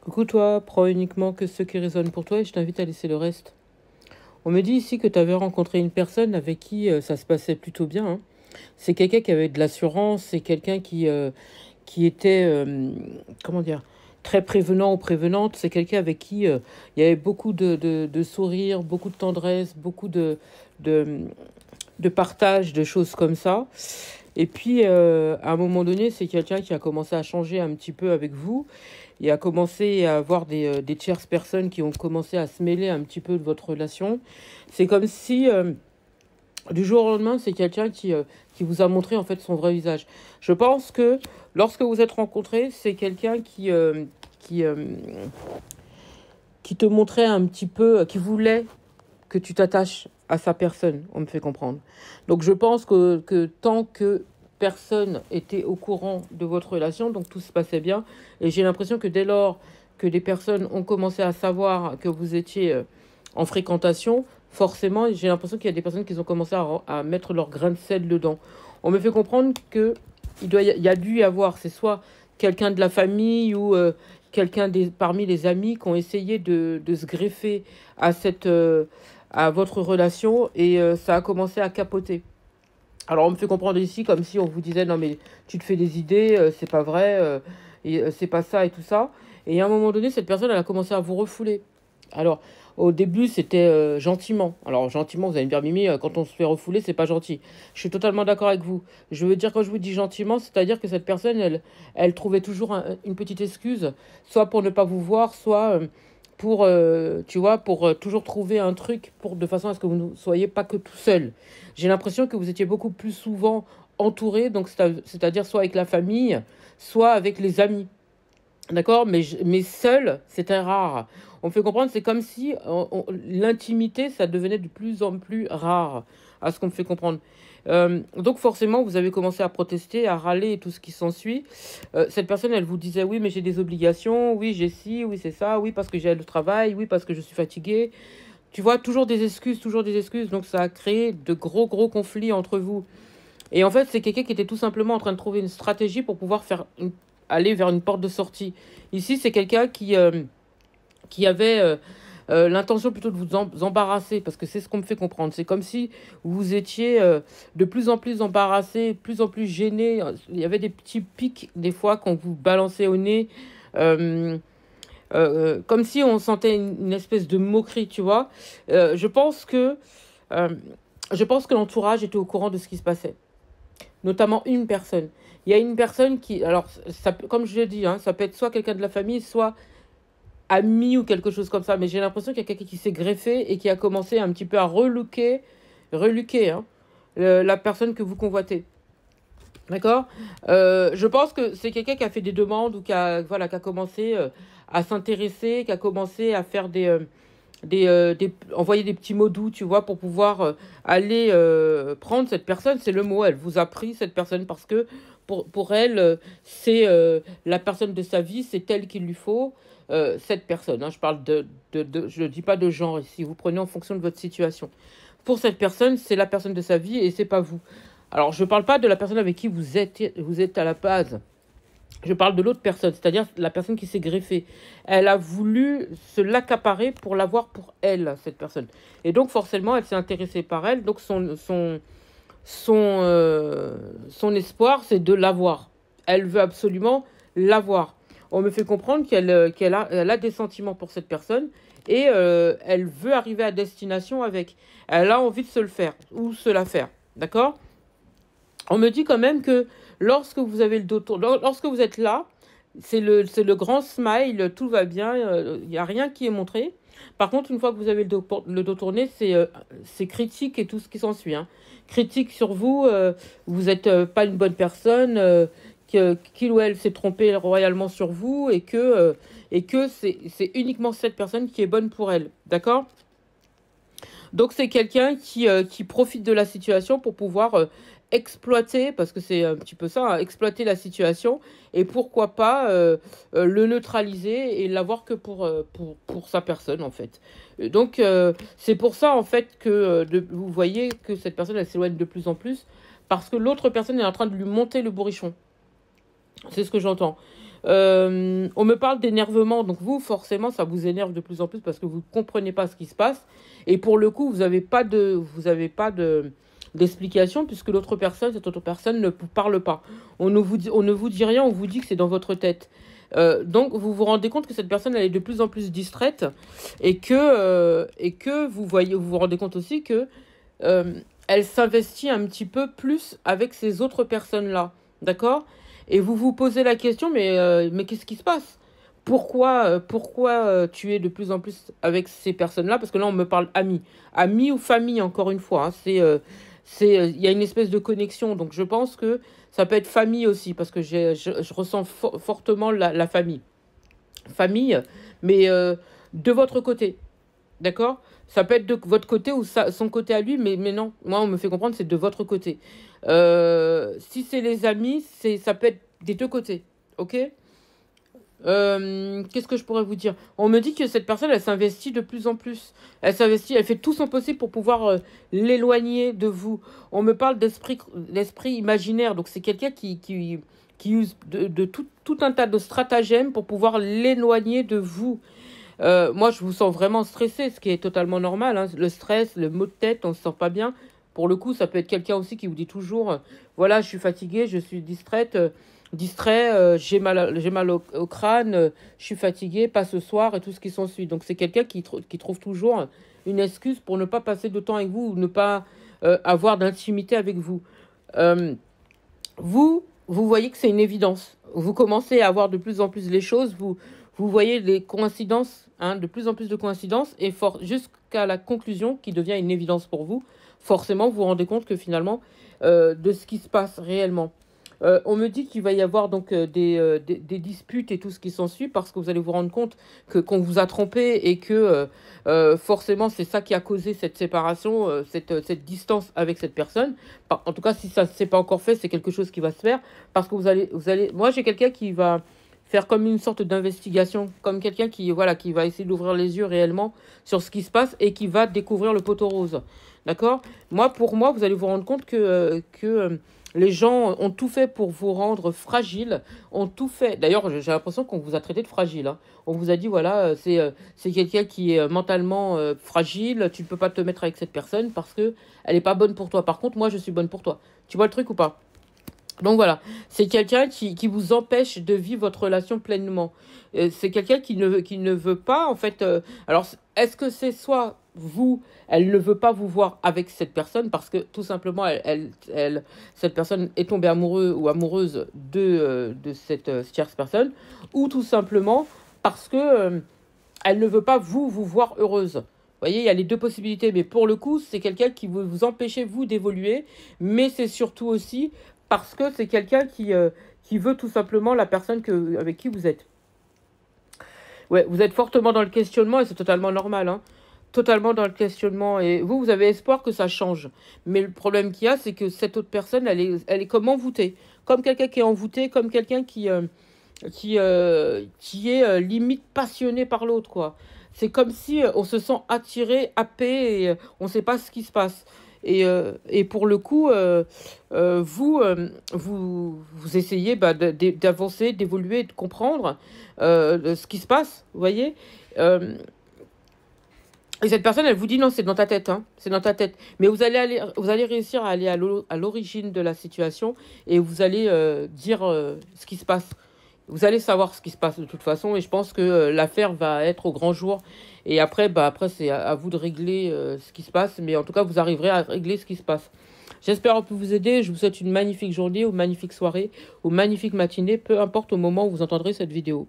Coucou toi, prends uniquement que ce qui résonne pour toi et je t'invite à laisser le reste. On me dit ici que tu avais rencontré une personne avec qui ça se passait plutôt bien, hein. C'est quelqu'un qui avait de l'assurance, c'est quelqu'un qui était, comment dire, très prévenant ou prévenante. C'est quelqu'un avec qui il y avait beaucoup de sourires, beaucoup de tendresse, beaucoup de, de partage, de choses comme ça. Et puis, à un moment donné, c'est quelqu'un qui a commencé à changer un petit peu avec vous. Il a commencé à avoir des tierces personnes qui ont commencé à se mêler un petit peu de votre relation. C'est comme si, du jour au lendemain, c'est quelqu'un qui vous a montré en fait son vrai visage. Je pense que lorsque vous êtes rencontrés, c'est quelqu'un qui, euh, qui te montrait un petit peu, qui voulait que tu t'attaches à sa personne, on me fait comprendre. Donc je pense que tant que personne était au courant de votre relation, donc tout se passait bien. Et j'ai l'impression que dès lors que des personnes ont commencé à savoir que vous étiez en fréquentation, forcément, j'ai l'impression qu'il y a des personnes qui ont commencé à mettre leur grain de sel dedans. On me fait comprendre que il y a dû y avoir, c'est soit quelqu'un de la famille ou parmi les amis qui ont essayé de se greffer à à votre relation et ça a commencé à capoter. Alors on me fait comprendre ici comme si on vous disait non mais tu te fais des idées, c'est pas vrai, c'est pas ça et tout ça. Et à un moment donné, cette personne elle a commencé à vous refouler. Alors au début c'était gentiment. Alors gentiment, vous allez me dire Mimi, quand on se fait refouler, c'est pas gentil. Je suis totalement d'accord avec vous. Je veux dire quand je vous dis gentiment, c'est-à-dire que cette personne elle trouvait toujours une petite excuse, soit pour ne pas vous voir, soit pour tu vois pour toujours trouver un truc pour de façon à ce que vous ne soyez pas que tout seul. J'ai l'impression que vous étiez beaucoup plus souvent entouré, donc c'est-à-dire soit avec la famille, soit avec les amis. D'accord, mais seul, c'était rare. On me fait comprendre, c'est comme si l'intimité, ça devenait de plus en plus rare, à ce qu'on me fait comprendre. Donc forcément, vous avez commencé à protester, à râler et tout ce qui s'ensuit. Cette personne, elle vous disait, oui, mais j'ai des obligations, oui, j'ai ci, oui, c'est ça, oui, parce que j'ai le travail, oui, parce que je suis fatiguée. Tu vois, toujours des excuses, toujours des excuses. Donc ça a créé de gros, gros conflits entre vous. Et en fait, c'est quelqu'un qui était tout simplement en train de trouver une stratégie pour pouvoir aller vers une porte de sortie. Ici, c'est quelqu'un qui avait l'intention plutôt de vous embarrasser, parce que c'est ce qu'on me fait comprendre. C'est comme si vous étiez de plus en plus embarrassé, de plus en plus gêné. Il y avait des petits pics, des fois, quand vous balancez au nez. euh, Comme si on sentait une espèce de moquerie, tu vois. Euh, je pense que, euh, je pense que l'entourage était au courant de ce qui se passait, notamment une personne. Il y a une personne qui, alors, comme je l'ai dit, hein, ça peut être soit quelqu'un de la famille, soit ami ou quelque chose comme ça, mais j'ai l'impression qu'il y a quelqu'un qui s'est greffé et qui a commencé un petit peu à relooker hein, la personne que vous convoitez. D'accord. Je pense que c'est quelqu'un qui a fait des demandes ou qui a commencé à s'intéresser, qui a commencé à faire envoyer des petits mots doux, tu vois, pour pouvoir aller prendre cette personne. C'est le mot, elle vous a pris cette personne parce que pour elle, c'est la personne de sa vie, c'est elle qu'il lui faut, cette personne. Hein. Je parle je ne dis pas de genre ici, vous prenez en fonction de votre situation. Pour cette personne, c'est la personne de sa vie et c'est pas vous. Alors, je ne parle pas de la personne avec qui vous êtes à la base. Je parle de l'autre personne, c'est-à-dire la personne qui s'est greffée. Elle a voulu se l'accaparer pour l'avoir pour elle, cette personne. Et donc, forcément, elle s'est intéressée par elle. Donc, son espoir, c'est de l'avoir. Elle veut absolument l'avoir. On me fait comprendre elle a des sentiments pour cette personne et elle veut arriver à destination avec. Elle a envie de se le faire ou se la faire. D'accord. On me dit quand même que lorsque vous avez le dos tourné, lorsque vous êtes là, c'est le grand smile, tout va bien, il n'y a rien qui est montré. Par contre, une fois que vous avez le dos tourné, c'est critique et tout ce qui s'ensuit. Hein. Critique sur vous, vous n'êtes pas une bonne personne, qu'il ou elle s'est trompé royalement sur vous et que c'est uniquement cette personne qui est bonne pour elle. D'accord. Donc c'est quelqu'un qui profite de la situation pour pouvoir exploiter, parce que c'est un petit peu ça, hein, exploiter la situation et pourquoi pas le neutraliser et l'avoir que pour sa personne en fait. Donc c'est pour ça en fait que vous voyez que cette personne elle s'éloigne de plus en plus parce que l'autre personne est en train de lui monter le bourrichon. C'est ce que j'entends. On me parle d'énervement, donc vous, forcément, ça vous énerve de plus en plus parce que vous ne comprenez pas ce qui se passe. Et pour le coup, d'explication puisque cette autre personne ne vous parle pas. On ne vous dit rien, on vous dit que c'est dans votre tête. Donc, vous vous rendez compte que cette personne, elle est de plus en plus distraite et que vous vous rendez compte aussi que elle s'investit un petit peu plus avec ces autres personnes-là. D'accord? Et vous vous posez la question, mais qu'est-ce qui se passe? Pourquoi tu es de plus en plus avec ces personnes-là? Parce que là, on me parle amis. Amis ou famille, encore une fois. Hein. Il y a une espèce de connexion. Donc, je pense que ça peut être famille aussi, parce que je ressens fortement la famille. Famille, mais de votre côté. D'accord? Ça peut être de votre côté ou son côté à lui, mais non. Moi, on me fait comprendre que c'est de votre côté. Si c'est les amis, ça peut être des deux côtés. Ok? Qu'est-ce que je pourrais vous dire? On me dit que cette personne, elle s'investit de plus en plus. Elle s'investit, elle fait tout son possible pour pouvoir l'éloigner de vous. On me parle d'esprit imaginaire. Donc, c'est quelqu'un qui use de tout un tas de stratagèmes pour pouvoir l'éloigner de vous. Moi, je vous sens vraiment stressé, ce qui est totalement normal. Hein. Le stress, le maux de tête, on ne se sent pas bien. Pour le coup, ça peut être quelqu'un aussi qui vous dit toujours, voilà, je suis fatiguée, je suis distrait, j'ai mal au crâne, je suis fatiguée, pas ce soir et tout ce qui s'ensuit. Donc, c'est quelqu'un qui trouve toujours une excuse pour ne pas passer de temps avec vous ou ne pas avoir d'intimité avec vous. Euh, vous voyez que c'est une évidence. Vous commencez à voir de plus en plus les choses. Vous voyez les coïncidences, hein, de plus en plus de coïncidences, et jusqu'à la conclusion qui devient une évidence pour vous. Forcément, vous vous rendez compte que finalement, de ce qui se passe réellement. On me dit qu'il va y avoir donc des disputes et tout ce qui s'ensuit parce que vous allez vous rendre compte qu'on vous a trompé et que forcément c'est ça qui a causé cette séparation, cette distance avec cette personne. En tout cas, si ça ne s'est pas encore fait, c'est quelque chose qui va se faire parce que moi, j'ai quelqu'un qui va faire comme une sorte d'investigation, comme quelqu'un voilà, qui va essayer d'ouvrir les yeux réellement sur ce qui se passe et qui va découvrir le poteau rose. D'accord? Pour moi, vous allez vous rendre compte que les gens ont tout fait pour vous rendre fragile, ont tout fait. D'ailleurs, j'ai l'impression qu'on vous a traité de fragile. Hein. On vous a dit, voilà, c'est quelqu'un qui est mentalement fragile, tu ne peux pas te mettre avec cette personne parce que elle n'est pas bonne pour toi. Par contre, moi, je suis bonne pour toi. Tu vois le truc ou pas? Donc voilà, c'est quelqu'un qui vous empêche de vivre votre relation pleinement. C'est quelqu'un qui ne veut pas, en fait... alors, est-ce que c'est soit vous, elle ne veut pas vous voir avec cette personne parce que tout simplement, cette personne est tombée amoureux ou amoureuse de cette tierce personne, ou tout simplement parce que elle ne veut pas vous voir heureuse. Vous voyez, il y a les deux possibilités, mais pour le coup, c'est quelqu'un qui veut vous empêcher, vous, d'évoluer, mais c'est surtout aussi parce que c'est quelqu'un qui veut tout simplement la personne avec qui vous êtes. Ouais, vous êtes fortement dans le questionnement et c'est totalement normal, hein. Totalement dans le questionnement. Et vous avez espoir que ça change. Mais le problème qu'il y a, c'est que cette autre personne, elle est comme envoûtée. Comme quelqu'un qui est envoûté, comme quelqu'un qui est limite passionné par l'autre, quoi. C'est comme si on se sent attiré, happé, et on ne sait pas ce qui se passe. Et pour le coup, vous essayez d'avancer, d'évoluer, de comprendre ce qui se passe, vous voyez. Et cette personne, elle vous dit non, c'est dans ta tête, hein, c'est dans ta tête. Mais vous allez réussir à aller à l'origine de la situation et vous allez dire ce qui se passe. Vous allez savoir ce qui se passe de toute façon et je pense que l'affaire va être au grand jour. Et après, après c'est à vous de régler ce qui se passe. Mais en tout cas, vous arriverez à régler ce qui se passe. J'espère avoir pu vous aider. Je vous souhaite une magnifique journée ou magnifique soirée ou magnifique matinée, peu importe au moment où vous entendrez cette vidéo.